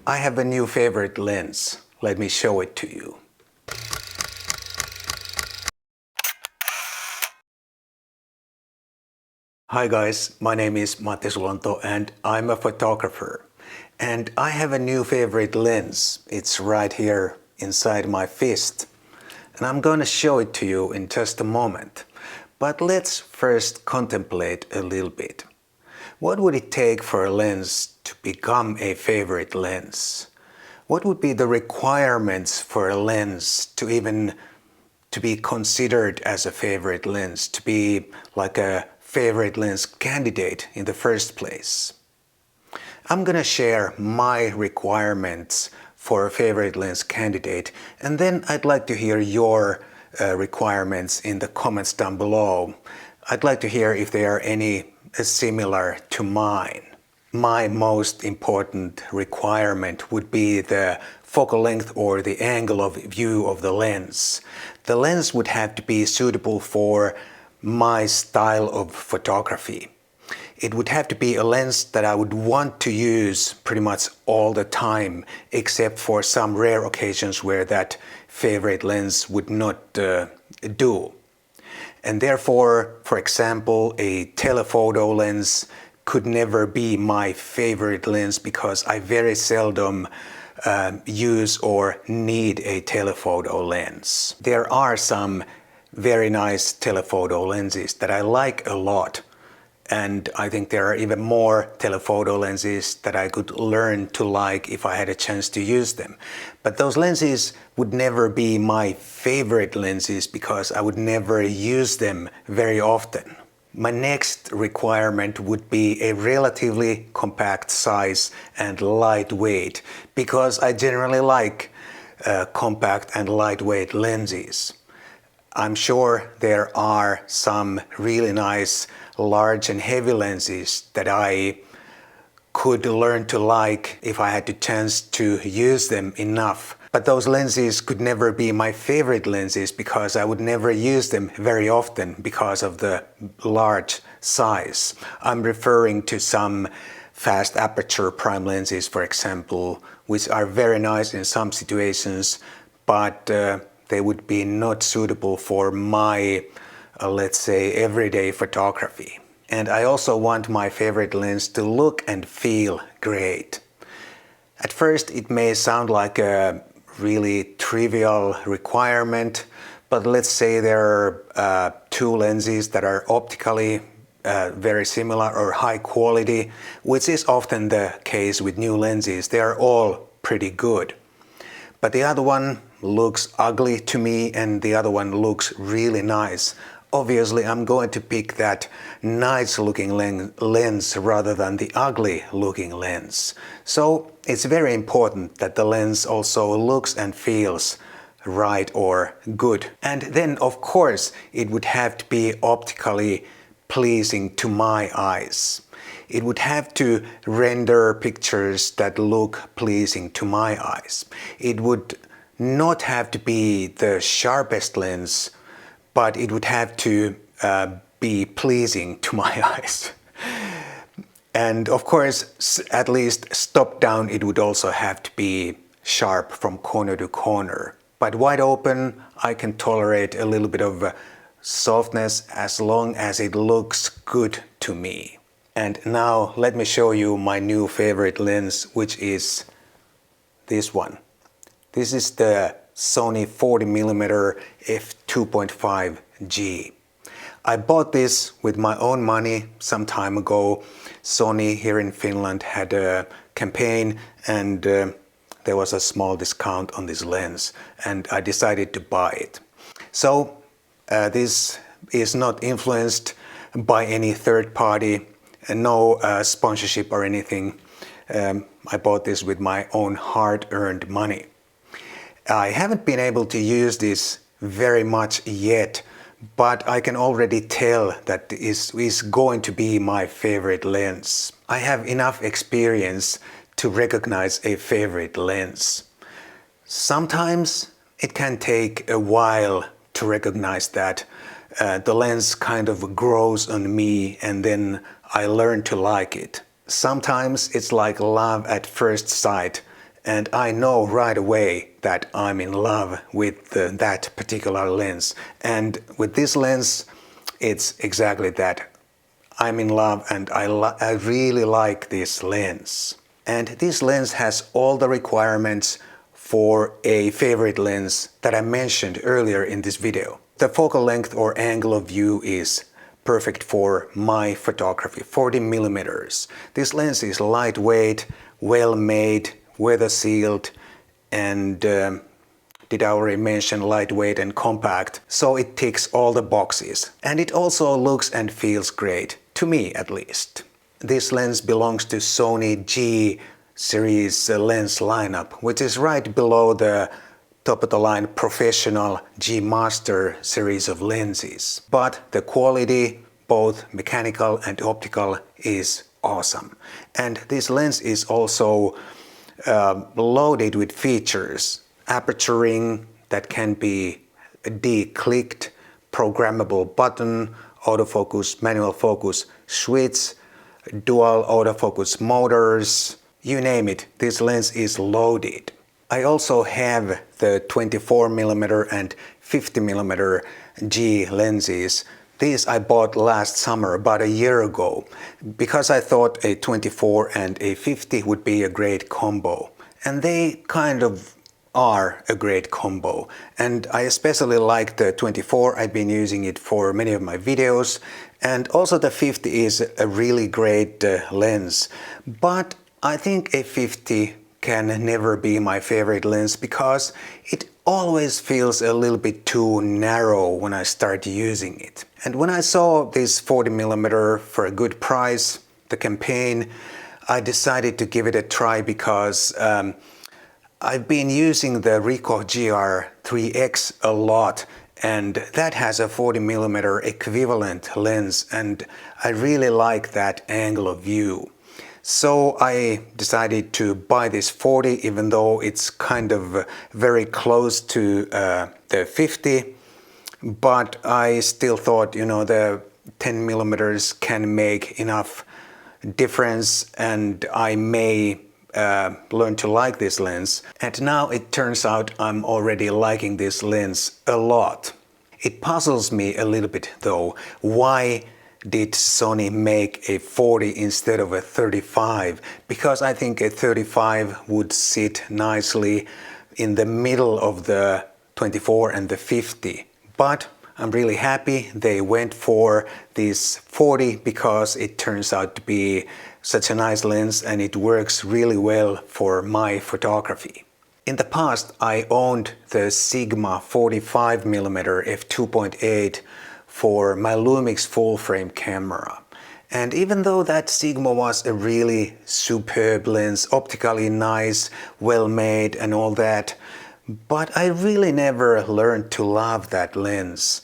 I have a new favorite lens. Let me show it to you. Hi guys, my name is Matti Sulanto and I'm a photographer. And I have a new favorite lens. It's right here inside my fist. And I'm going to show it to you in just a moment. But let's first contemplate a little bit. What would it take for a lens to become a favorite lens? What would be the requirements for a lens to be considered as a favorite lens, to be like a favorite lens candidate in the first place? I'm gonna share my requirements for a favorite lens candidate, and then I'd like to hear your requirements in the comments down below. I'd like to hear if they are any similar to mine. My most important requirement would be the focal length or the angle of view of the lens. The lens would have to be suitable for my style of photography. It would have to be a lens that I would want to use pretty much all the time, except for some rare occasions where that favorite lens would not do. And therefore, for example, a telephoto lens could never be my favorite lens because I very seldom use or need a telephoto lens. There are some very nice telephoto lenses that I like a lot, and I think there are even more telephoto lenses that I could learn to like if I had a chance to use them. But those lenses would never be my favorite lenses because I would never use them very often. My next requirement would be a relatively compact size and lightweight, because I generally like compact and lightweight lenses. I'm sure there are some really nice large and heavy lenses that I could learn to like if I had the chance to use them enough. But those lenses could never be my favorite lenses because I would never use them very often because of the large size. I'm referring to some fast aperture prime lenses, for example, which are very nice in some situations, but they would be not suitable for my, let's say, everyday photography. And I also want my favorite lens to look and feel great. At first it may sound like a really trivial requirement, but let's say there are two lenses that are optically very similar or high quality, which is often the case with new lenses. They are all pretty good. But the other one looks ugly to me and the other one looks really nice. Obviously, I'm going to pick that nice looking lens rather than the ugly looking lens. So it's very important that the lens also looks and feels right or good. And then of course it would have to be optically pleasing to my eyes. It would have to render pictures that look pleasing to my eyes. It would not have to be the sharpest lens, but it would have to be pleasing to my eyes. And of course, at least stop down, it would also have to be sharp from corner to corner. But wide open, I can tolerate a little bit of softness as long as it looks good to me. And now let me show you my new favorite lens, which is this one. This is the Sony 40mm f2.5G. I bought this with my own money some time ago. Sony here in Finland had a campaign and there was a small discount on this lens and I decided to buy it. So this is not influenced by any third party, no sponsorship or anything. I bought this with my own hard-earned money. I haven't been able to use this very much yet, but I can already tell that this is going to be my favorite lens. I have enough experience to recognize a favorite lens. Sometimes it can take a while to recognize that the lens kind of grows on me and then I learn to like it. Sometimes it's like love at first sight and I know right away that I'm in love with that particular lens. And with this lens, it's exactly that. I'm in love and I really like this lens. And this lens has all the requirements for a favorite lens that I mentioned earlier in this video. The focal length or angle of view is perfect for my photography, 40 millimeters. This lens is lightweight, well made, weather sealed, and did I already mention lightweight and compact? So it ticks all the boxes. And it also looks and feels great, to me at least. This lens belongs to Sony G series lens lineup, which is right below the top of the line professional G Master series of lenses. But the quality, both mechanical and optical, is awesome. And this lens is also loaded with features. Aperturing that can be de-clicked, programmable button, autofocus, manual focus switch, dual autofocus motors, you name it, this lens is loaded. I also have the 24mm and 50mm G lenses. These I bought last summer, about a year ago, because I thought a 24 and a 50 would be a great combo. And they kind of are a great combo. And I especially like the 24. I've been using it for many of my videos. And also the 50 is a really great lens. But I think a 50 can never be my favorite lens because it always feels a little bit too narrow when I start using it. And when I saw this 40mm for a good price, the campaign, I decided to give it a try because I've been using the Ricoh GR3X a lot, and that has a 40mm equivalent lens, and I really like that angle of view. So I decided to buy this 40, even though it's kind of very close to the 50, but I still thought, you know, the 10mm can make enough difference, and I may learn to like this lens. And now it turns out I'm already liking this lens a lot. It puzzles me a little bit though, why did Sony make a 40 instead of a 35? Because I think a 35 would sit nicely in the middle of the 24 and the 50. But I'm really happy they went for this 40 because it turns out to be such a nice lens and it works really well for my photography. In the past I owned the Sigma 45mm f2.8 for my Lumix full frame camera. And even though that Sigma was a really superb lens, optically nice, well made and all that, but I really never learned to love that lens.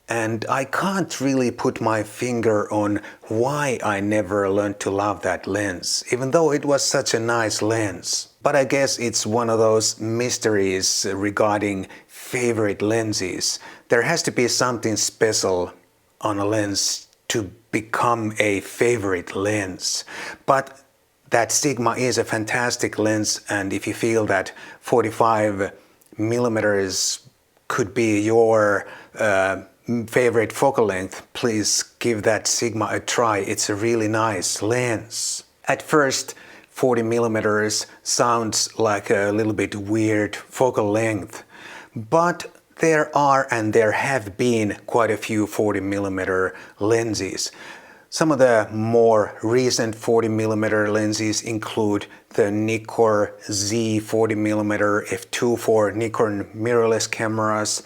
And I can't really put my finger on why I never learned to love that lens, even though it was such a nice lens. But I guess it's one of those mysteries regarding favorite lenses. There has to be something special on a lens to become a favorite lens. But that Sigma is a fantastic lens, and if you feel that 45mm could be your favorite focal length, please give that Sigma a try. It's a really nice lens. At first, 40mm sounds like a little bit weird focal length, but there are and there have been quite a few 40mm lenses. Some of the more recent 40mm lenses include the Nikkor Z 40mm f2 for Nikon mirrorless cameras,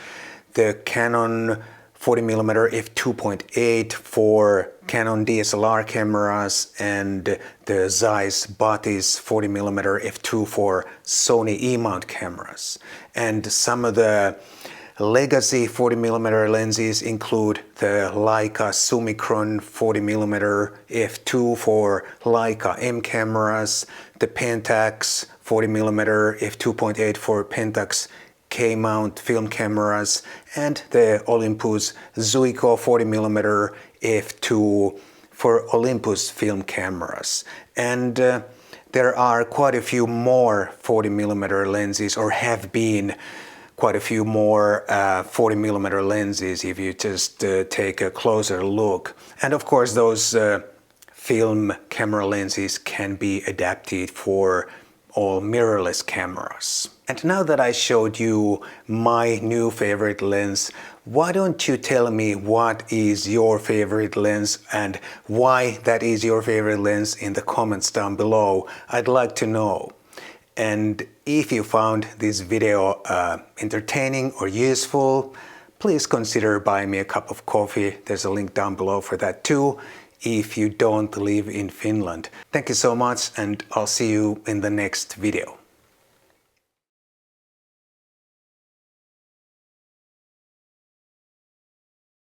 the Canon 40mm f2.8 for Canon DSLR cameras, and the Zeiss Batis 40mm f2 for Sony E-mount cameras. And some of the legacy 40mm lenses include the Leica Summicron 40mm f2 for Leica M cameras, the Pentax 40mm f2.8 for Pentax K-mount film cameras, and the Olympus Zuiko 40mm f2 for Olympus film cameras. And there are quite a few more 40mm lenses, or have been quite a few more 40mm lenses if you just take a closer look. And of course those film camera lenses can be adapted for all mirrorless cameras. And now that I showed you my new favorite lens, why don't you tell me what is your favorite lens and why that is your favorite lens in the comments down below. I'd like to know. And if you found this video entertaining or useful, please consider buying me a cup of coffee. There's a link down below for that too, if you don't live in Finland. Thank you so much, and I'll see you in the next video.